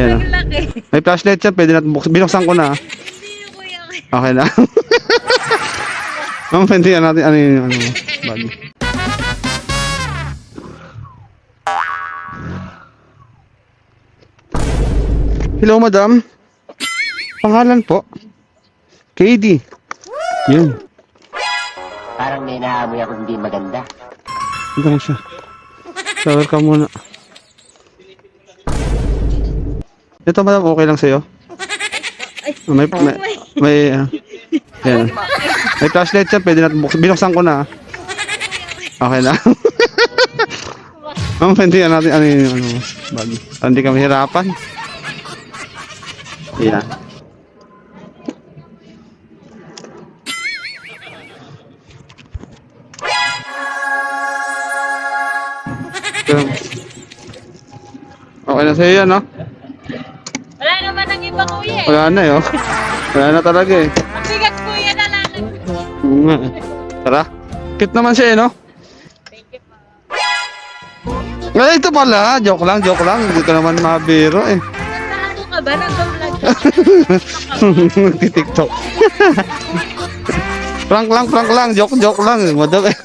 Yan, oh. Laki. May flashlight siya, pwede natin buksan. Binuksan ko na. Hindi kuya. Okay na. Ma'am, pwede natin ano yung ano, bag. Hello, madam. Pangalan po? KD. Yun. Parang may naamoy ako hindi maganda. Ito na siya. Shower ka muna. Ito, madam, okay lang sa'yo? Yan. May flashlight siya, pwede natin buksan. Binuksan ko na. Okay na. Ma'am, pwede natin ano yung ano, bag. Hindi kami hirapan. Yan. Okay na sa'yo yan, no? Wala naman ang iba kuya. Wala na, eh, oh. Wala na talaga, eh. Ang bigat kuya na lang. Oo nga, eh. Tara. Cute naman siya, eh, no? Thank you po. Ay, ito pala. Joke lang, joke lang. Hindi ko naman mabiro, eh. Ano ka ba? Nag-vlog ka. Nagti-tiktok. Prank lang, prank lang. Joke, joke lang. Madam, eh.